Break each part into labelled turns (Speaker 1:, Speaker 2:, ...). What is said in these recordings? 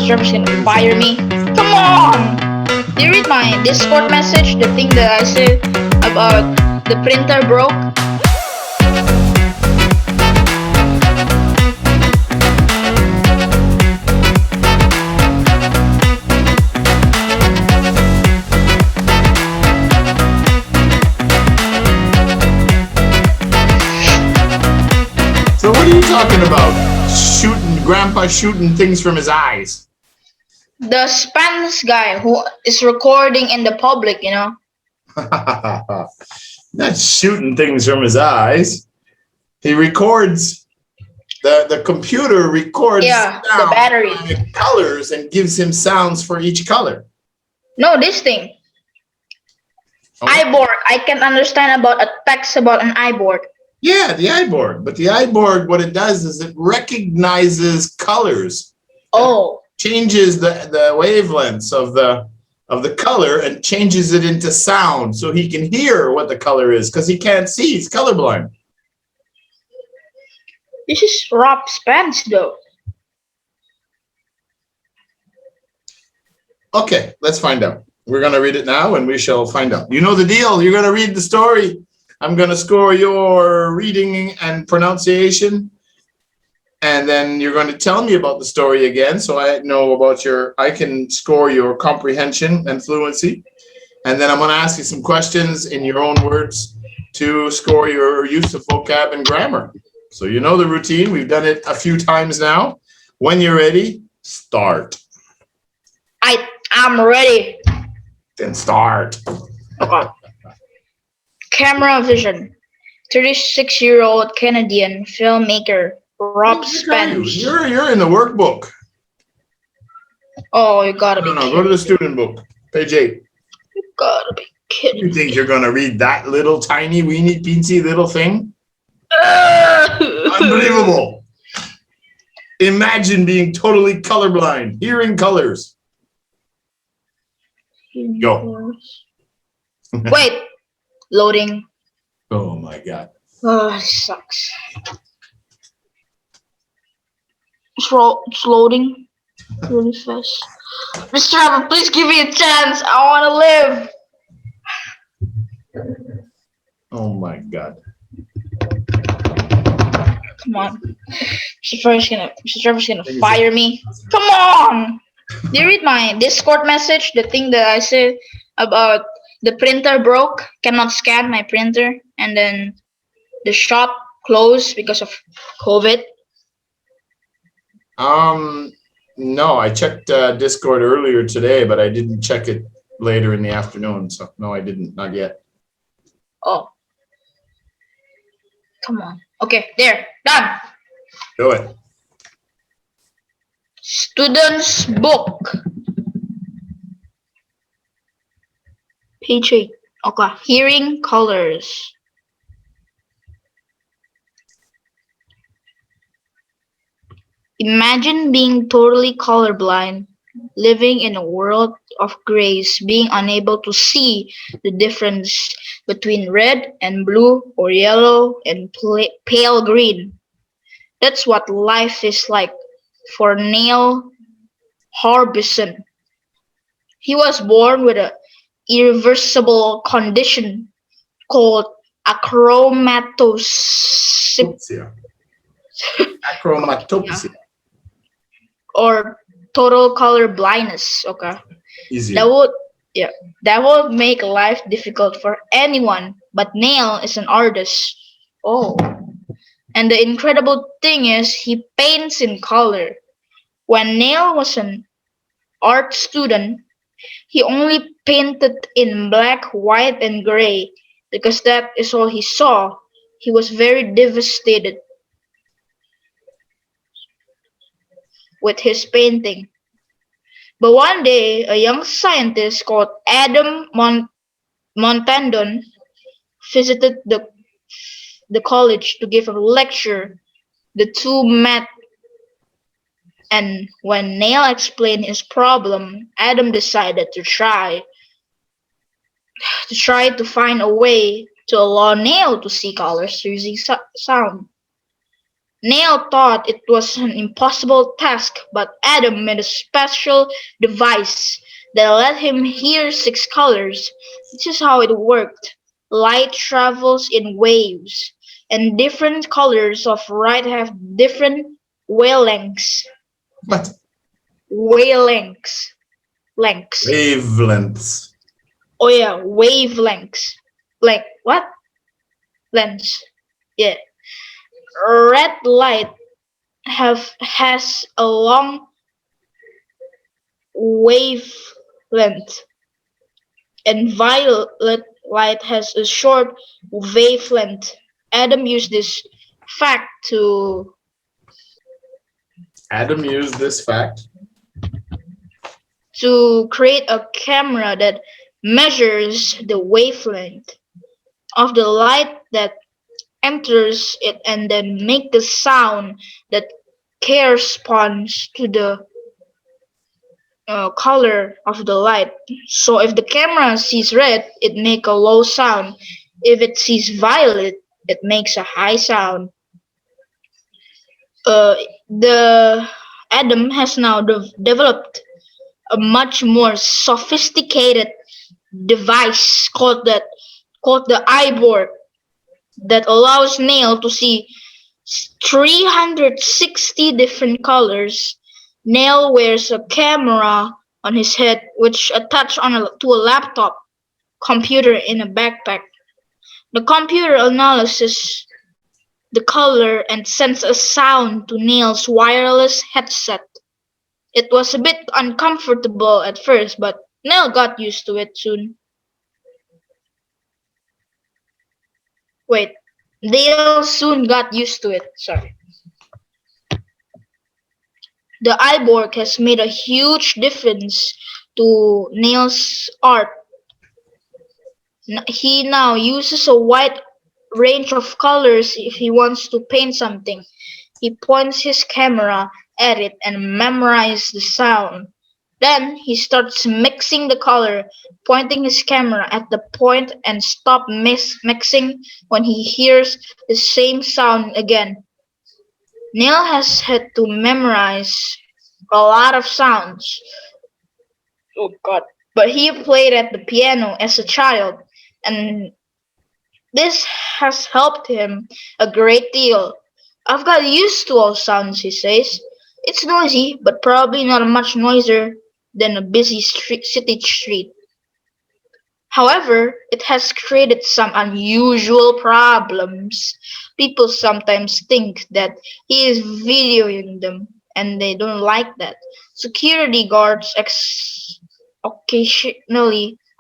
Speaker 1: Trevor's gonna fire me. Come on! Do you read my Discord message? The thing that I said about the printer broke?
Speaker 2: So what are you talking about? Grandpa shooting things from his eyes.
Speaker 1: The Spanish guy who is recording in the public, you know.
Speaker 2: Not shooting things from his eyes. He records, the computer records
Speaker 1: the battery
Speaker 2: colors and gives him sounds for each color.
Speaker 1: No, this thing. Okay. iBoard. I can understand about a text about an iBoard.
Speaker 2: Yeah, the iBoard. But the iBoard, what it does is it recognizes colors.
Speaker 1: Oh.
Speaker 2: Changes the wavelengths of the color and changes it into sound so he can hear what the color is because he can't see. He's colorblind.
Speaker 1: This is rough Spanish though.
Speaker 2: Okay, let's find out. We're going to read it now and we shall find out. You know the deal. You're going to read the story. I'm going to score your reading and pronunciation. And then you're going to tell me about the story again. So I know about I can score your comprehension and fluency. And then I'm going to ask you some questions in your own words to score your use of vocab and grammar. So you know the routine. We've done it a few times now. When you're ready, start.
Speaker 1: I'm ready.
Speaker 2: Then start.
Speaker 1: Okay. Camera vision. 36-year-old Canadian filmmaker Rob Spence.
Speaker 2: You're in the workbook.
Speaker 1: Oh, you gotta be kidding.
Speaker 2: Go to the student book, page 8.
Speaker 1: You gotta be kidding.
Speaker 2: You think you're gonna read that little tiny weeny peensy little thing? Unbelievable. Imagine being totally colorblind, hearing colors. Go.
Speaker 1: Wait. Loading.
Speaker 2: Oh my God.
Speaker 1: Oh, it sucks. It's loading really fast. Mr. Trevor, please give me a chance. I want to live.
Speaker 2: Oh my God.
Speaker 1: Come on. Mr. Trevor's gonna fire me. Come on. Do you read my Discord message? The thing that I said about the printer broke, cannot scan my printer, and then the shop closed because of COVID.
Speaker 2: No, I checked Discord earlier today, but I didn't check it later in the afternoon. So no, I didn't, not yet.
Speaker 1: Oh. Come on. Okay, there, done.
Speaker 2: Do it.
Speaker 1: Student's book. Page 8. Okay, hearing colors. Imagine being totally colorblind, living in a world of grays, being unable to see the difference between red and blue or yellow and pale green. That's what life is like for Neil Harbison. He was born with an irreversible condition called achromatopsia.
Speaker 2: Achromatopsia.
Speaker 1: Or total color blindness. Okay.
Speaker 2: Easy.
Speaker 1: That would make life difficult for anyone, but Neil is an artist. Oh. And the incredible thing is he paints in color. When Neil was an art student, he only painted in black, white, and gray because that is all he saw. He was very devastated with his painting. But one day, a young scientist called Adamt Montandon visited the college to give a lecture. The two met, and when Neil explained his problem, Adamt decided to try to find a way to allow Neil to see colors using sound. Neil thought it was an impossible task, but Adam made a special device that let him hear 6 colors. This is how it worked. Light travels in waves, and different colors of light have different wavelengths.
Speaker 2: What?
Speaker 1: Wavelengths. Lengths.
Speaker 2: Wavelengths.
Speaker 1: Oh yeah, wavelengths. Like what? Lengths. Yeah. Red light has a long wavelength, and violet light has a short wavelength. Adam used this fact
Speaker 2: Adam used this fact
Speaker 1: to create a camera that measures the wavelength of the light that enters it and then make the sound that corresponds to the color of the light. So if the camera sees red, it makes a low sound. If it sees violet, it makes a high sound. The Adam has now developed a much more sophisticated device called the eyeboard that allows Neil to see 360 different colors. Neil wears a camera on his head which attached to a laptop computer in a backpack. The computer analyzes the color and sends a sound to Neil's wireless headset. It was a bit uncomfortable at first, but Neil got used to it soon. Wait, Neil soon got used to it. Sorry. The iBoard has made a huge difference to Neil's art. He now uses a wide range of colors if he wants to paint something. He points his camera at it and memorizes the sound. Then he starts mixing the color, pointing his camera at the point and stop mixing when he hears the same sound again. Neil has had to memorize a lot of sounds. Oh God. But he played at the piano as a child, and this has helped him a great deal. I've got used to all sounds, he says. It's noisy, but probably not much noisier than a busy city street. However, it has created some unusual problems. People sometimes think that he is videoing them, and they don't like that. Security guards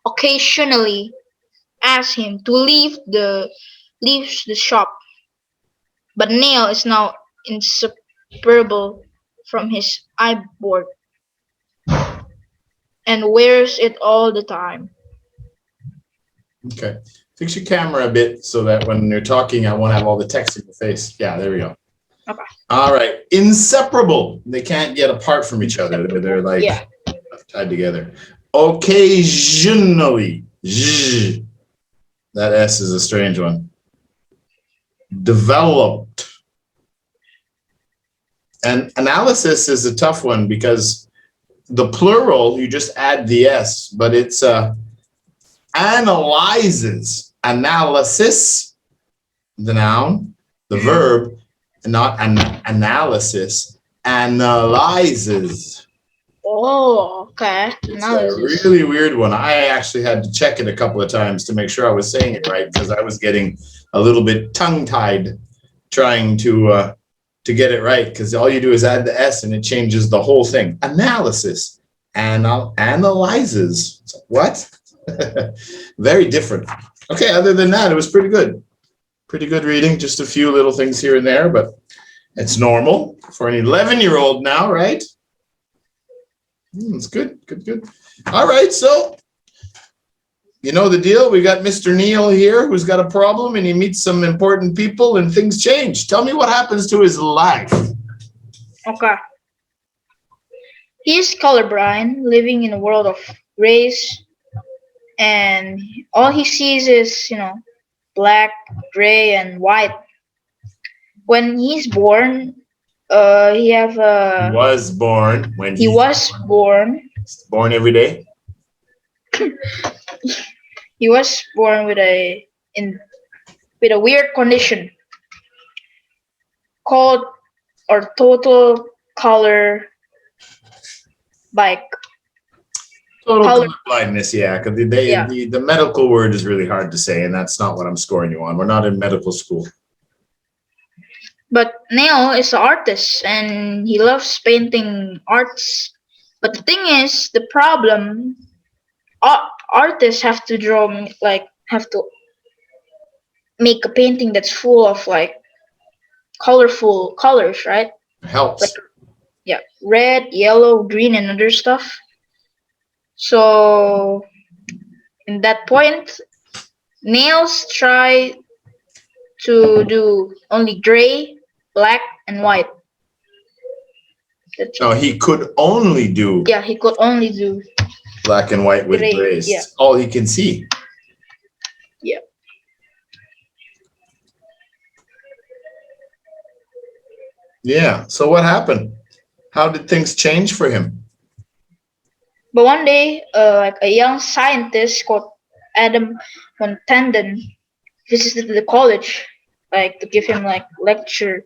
Speaker 1: occasionally ask him to leave the shop. But Neil is now inseparable from his iBoard and wears it all the time.
Speaker 2: Okay. Fix your camera a bit so that when you're talking, I won't have all the text in your face. Yeah, there we go.
Speaker 1: Okay.
Speaker 2: All right. Inseparable. They can't get apart from each other. They're like tied together. Occasionally. Zzz. That S is a strange one. Developed. And analysis is a tough one because the plural, you just add the S, but it's analyzes. Analysis, the noun, the verb, and not analysis. Analyzes.
Speaker 1: Oh, okay.
Speaker 2: It's a really weird one. I actually had to check it a couple of times to make sure I was saying it right because I was getting a little bit tongue-tied trying to get it right because all you do is add the S and it changes the whole thing. Analysis. Analyzes. What? Very different. Okay, other than that, it was pretty good. Pretty good reading. Just a few little things here and there, but it's normal for an 11-year-old now, right? It's good, good, good. All right, so you know the deal. We got Mr. Neil here who's got a problem and he meets some important people and things change. Tell me what happens to his life.
Speaker 1: Okay. He's colorblind, living in a world of grays, and all he sees is, black, gray, and white. when he's born, he have
Speaker 2: He was born when
Speaker 1: he was born.
Speaker 2: Born every day.
Speaker 1: He was born with a weird condition called or total color
Speaker 2: Total
Speaker 1: color.
Speaker 2: color blindness, yeah. Because the medical word is really hard to say, and that's not what I'm scoring you on. We're not in medical school.
Speaker 1: But Neil is an artist and he loves painting arts. But the thing is, the problem, artists have to have to make a painting that's full of colorful colors, right?
Speaker 2: It helps.
Speaker 1: Red, yellow, green, and other stuff. So, in that point, Nails try to do only gray, black, and white.
Speaker 2: No, he could only do
Speaker 1: he could only do
Speaker 2: black and white with
Speaker 1: gray,
Speaker 2: grays.
Speaker 1: yeah.
Speaker 2: All he can see.
Speaker 1: Yeah.
Speaker 2: Yeah. So what happened? How did things change for him?
Speaker 1: But one day, a young scientist called Adamt visited the college, to give him lecture.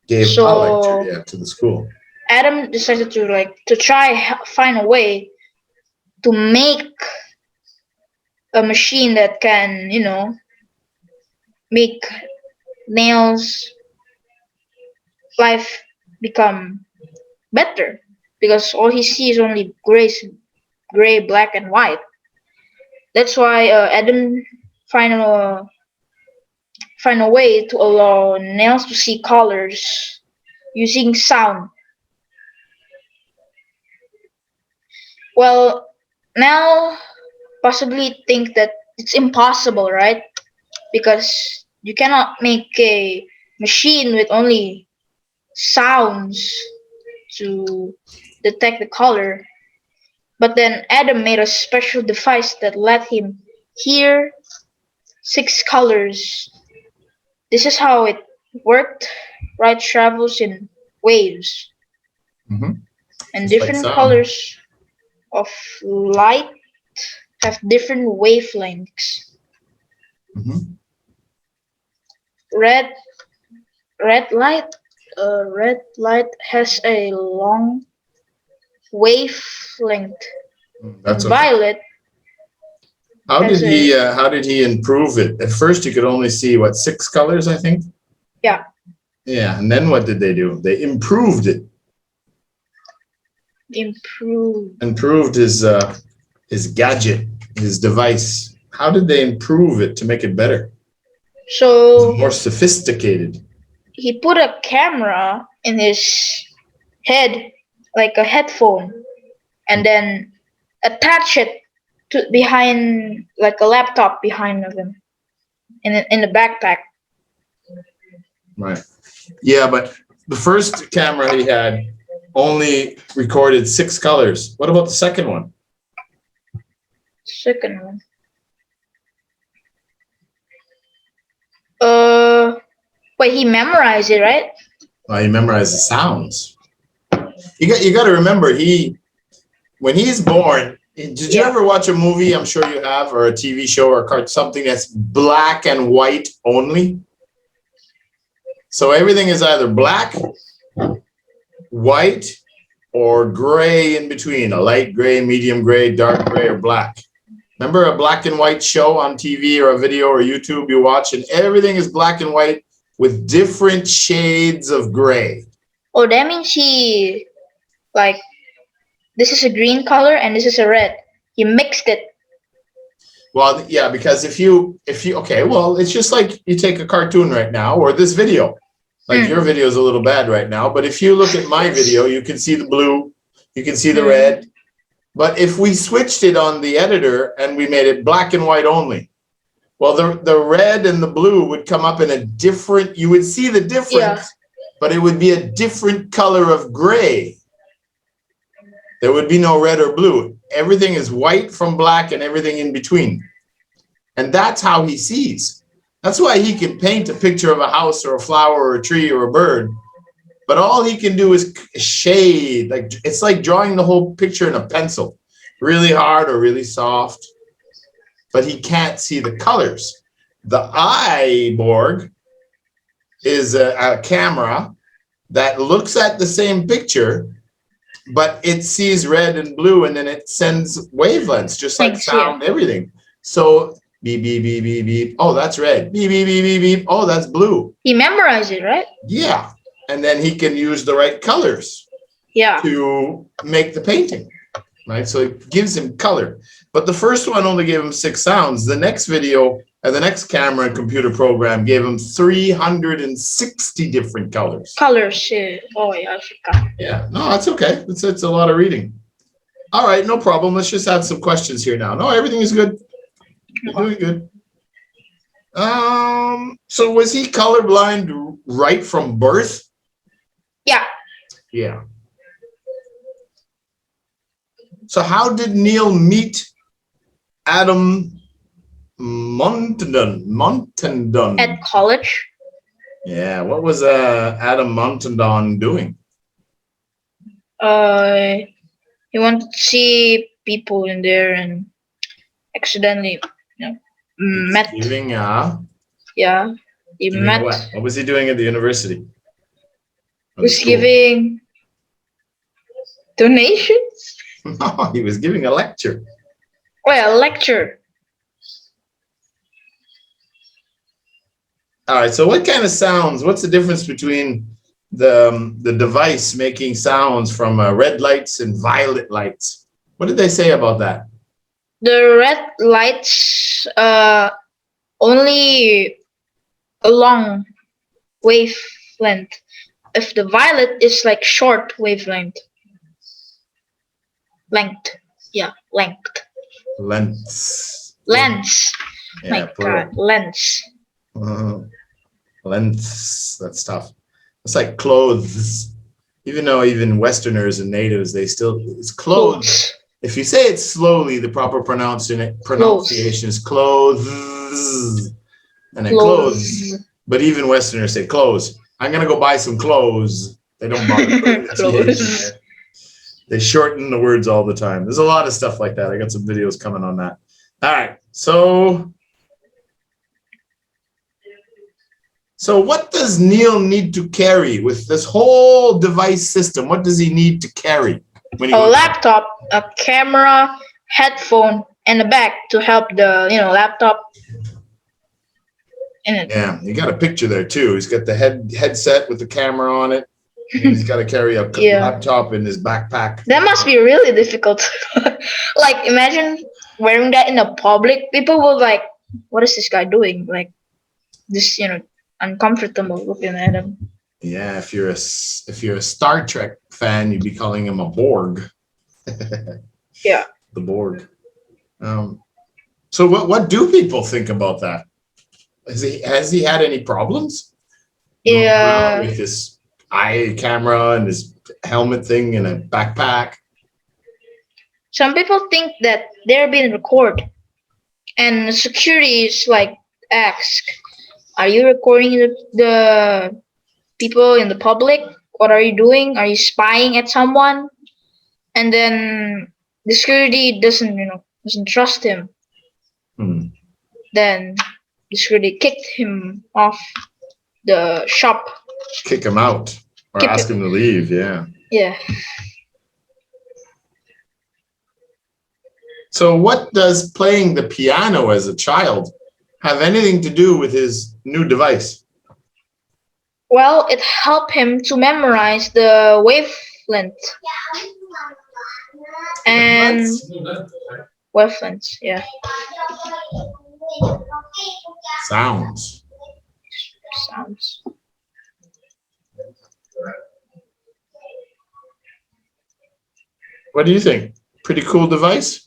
Speaker 2: Gave a lecture, to the school.
Speaker 1: Adam decided to try find a way to make a machine that can, make Nails' life become better, because all he sees is only gray, black, and white. That's why Adam find a way to allow Nails to see colors using sound. Well, now possibly think that it's impossible, right? Because you cannot make a machine with only sounds to detect the color. But then Adam made a special device that let him hear 6 colors. This is how it worked. Light travels in waves.
Speaker 2: Mm-hmm.
Speaker 1: And different colors of light have different wavelengths.
Speaker 2: Mm-hmm.
Speaker 1: Red light has a long wavelength.
Speaker 2: That's okay.
Speaker 1: Violet.
Speaker 2: How did he improve it? At first, you could only see 6 colors, I think.
Speaker 1: Yeah.
Speaker 2: Yeah, and then what did they do? They improved it. Improved his gadget, his device. How did they improve it to make it better?
Speaker 1: So
Speaker 2: more sophisticated.
Speaker 1: He put a camera in his head, like a headphone, and then attach it to behind, like a laptop behind of him, in the backpack.
Speaker 2: Right. Yeah, but the first camera he had only recorded 6 colors. What about the second one?
Speaker 1: Second one. Wait, he memorized it, right?
Speaker 2: Well, he memorized the sounds. You got to remember, when he's born. Did you ever watch a movie? I'm sure you have, or a TV show or something that's black and white only. So everything is either black, white, or gray in between, a light gray, medium gray, dark gray, or black. Remember a black and white show on TV or a video or YouTube you watch, and everything is black and white with different shades of gray.
Speaker 1: Oh, that means he, this is a green color and this is a red. He mixed it.
Speaker 2: Well, yeah, because if you okay, well, it's just like you take a cartoon right now or this video. Your video is a little bad right now, but if you look at my video, you can see the blue, you can see the red. But if we switched it on the editor and we made it black and white only, well, the red and the blue would come up in a different, you would see the difference, but it would be a different color of gray. There would be no red or blue. Everything is white from black and everything in between. And that's how he sees. That's why he can paint a picture of a house or a flower or a tree or a bird. But all he can do is shade. Like it's like drawing the whole picture in a pencil, really hard or really soft. But he can't see the colors. The iBorg is a camera that looks at the same picture, but it sees red and blue, and then it sends wavelengths, just like sound, everything. So beep, beep, beep, beep, beep. Oh, that's red. Beep, beep, beep, beep, beep. Oh, that's blue.
Speaker 1: He memorized it, right?
Speaker 2: Yeah. And then he can use the right colors to make the painting, right? So it gives him color. But the first one only gave him 6 sounds. The next video and the next camera and computer program gave him 360 different colors.
Speaker 1: Colors, yeah. Oh, yeah, I forgot.
Speaker 2: Yeah, no, that's okay. It's a lot of reading. All right, no problem. Let's just add some questions here now. No, everything is good. You're doing good. So was he colorblind right from birth?
Speaker 1: Yeah.
Speaker 2: Yeah. So how did Neil meet Adam Montandon?
Speaker 1: At college.
Speaker 2: Yeah. What was Adam Montandon doing?
Speaker 1: He wanted to see people in there and accidentally, met.
Speaker 2: Giving,
Speaker 1: yeah. He met.
Speaker 2: What was he doing at the university?
Speaker 1: He was giving donations.
Speaker 2: No, he was giving a lecture.
Speaker 1: Oh, yeah, a lecture.
Speaker 2: All right. So what kind of sounds? What's the difference between the device making sounds from red lights and violet lights? What did they say about that?
Speaker 1: The red lights only a long wavelength. If the violet is like short wavelength. Length.
Speaker 2: Lengths.
Speaker 1: Lens.
Speaker 2: Yeah,
Speaker 1: My God, lens.
Speaker 2: Lengths. That's tough. It's like clothes. Even though even Westerners and natives, it's clothes. If you say it slowly, the proper pronunciation is clothes. And then clothes. But even Westerners say clothes. I'm going to go buy some clothes. They don't bother putting the TH. They shorten the words all the time. There's a lot of stuff like that. I got some videos coming on that. All right. So what does Neil need to carry with this whole device system? What does he need to carry? When he
Speaker 1: a laptop, a camera, headphone, and a bag to help the laptop in it.
Speaker 2: Yeah, you got a picture there too. He's got the headset with the camera on it. He's got to carry a laptop in his backpack.
Speaker 1: That must be really difficult. Like, imagine wearing that in a public. People will like, what is this guy doing? Like, this, uncomfortable looking at him.
Speaker 2: Yeah, if you're a Star Trek fan, you'd be calling him a Borg.
Speaker 1: Yeah.
Speaker 2: The Borg. So what do people think about that? Has he had any problems?
Speaker 1: Yeah.
Speaker 2: With his eye camera and his helmet thing and a backpack.
Speaker 1: Some people think that they're being recorded, and security is like, ask, are you recording the people in the public? What are you doing? Are you spying at someone? And then the security doesn't trust him. Then the security kicked him off the shop.
Speaker 2: Kick him out or ask him to leave. Yeah.
Speaker 1: Yeah.
Speaker 2: So what does playing the piano as a child have anything to do with his new device?
Speaker 1: Well, it helped him to memorize the wavelength. And wavelengths, yeah.
Speaker 2: Sounds. What do you think? Pretty cool device?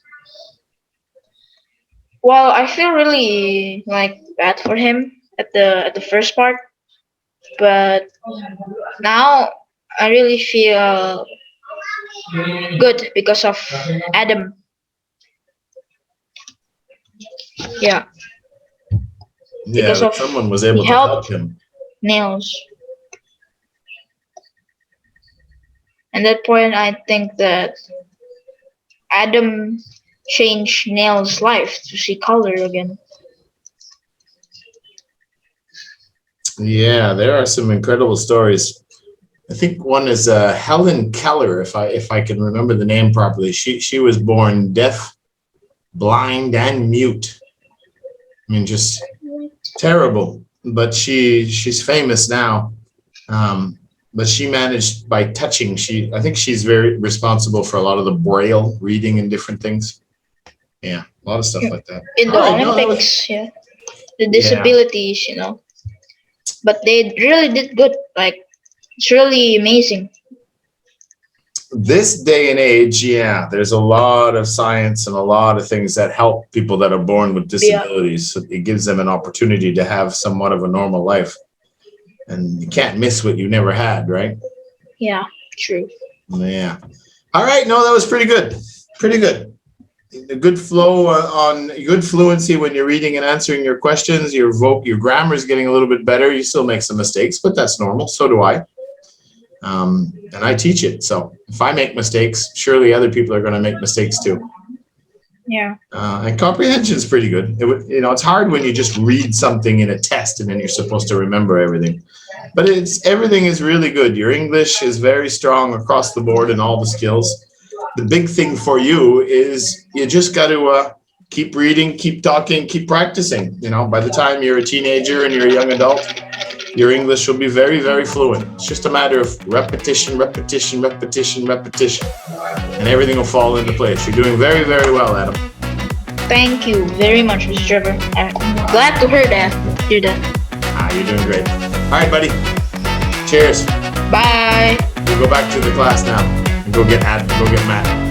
Speaker 1: Well, I feel really bad for him at the first part, but now I really feel good because of Adam. Yeah.
Speaker 2: Yeah,
Speaker 1: Because
Speaker 2: but
Speaker 1: of
Speaker 2: someone was able to
Speaker 1: help.
Speaker 2: help him.
Speaker 1: nails. At that point, I think that Adam changed Nail's life to see color again.
Speaker 2: Yeah, there are some incredible stories. I think one is Helen Keller, if I can remember the name properly. She was born deaf, blind, and mute. I mean, just terrible. But she's famous now. But she managed by touching. I think she's very responsible for a lot of the Braille reading and different things. Yeah, a lot of stuff like that.
Speaker 1: In the Olympics, yeah, the disabilities, but they really did good. Like, it's really amazing.
Speaker 2: This day and age, yeah, there's a lot of science and a lot of things that help people that are born with disabilities. So it gives them an opportunity to have somewhat of a normal life. And you can't miss what you never had, right?
Speaker 1: Yeah, true.
Speaker 2: Yeah. All right. No, that was pretty good. Pretty good. A good flow on good fluency when you're reading and answering your questions. Your grammar is getting a little bit better. You still make some mistakes, but that's normal. So do I. And I teach it. So if I make mistakes, surely other people are going to make mistakes too.
Speaker 1: Yeah.
Speaker 2: And comprehension is pretty good. It's hard when you just read something in a test and then you're supposed to remember everything. But everything is really good. Your English is very strong across the board in all the skills. The big thing for you is you just got to keep reading, keep talking, keep practicing. By the time you're a teenager and you're a young adult, your English will be very, very fluent. It's just a matter of repetition, repetition, repetition, repetition. And everything will fall into place. You're doing very, very well, Adam.
Speaker 1: Thank you very much, Mr. Trevor. I'm glad to hear that.
Speaker 2: You're doing great. All right, buddy. Cheers.
Speaker 1: Bye.
Speaker 2: We'll go back to the class now and go get Matt.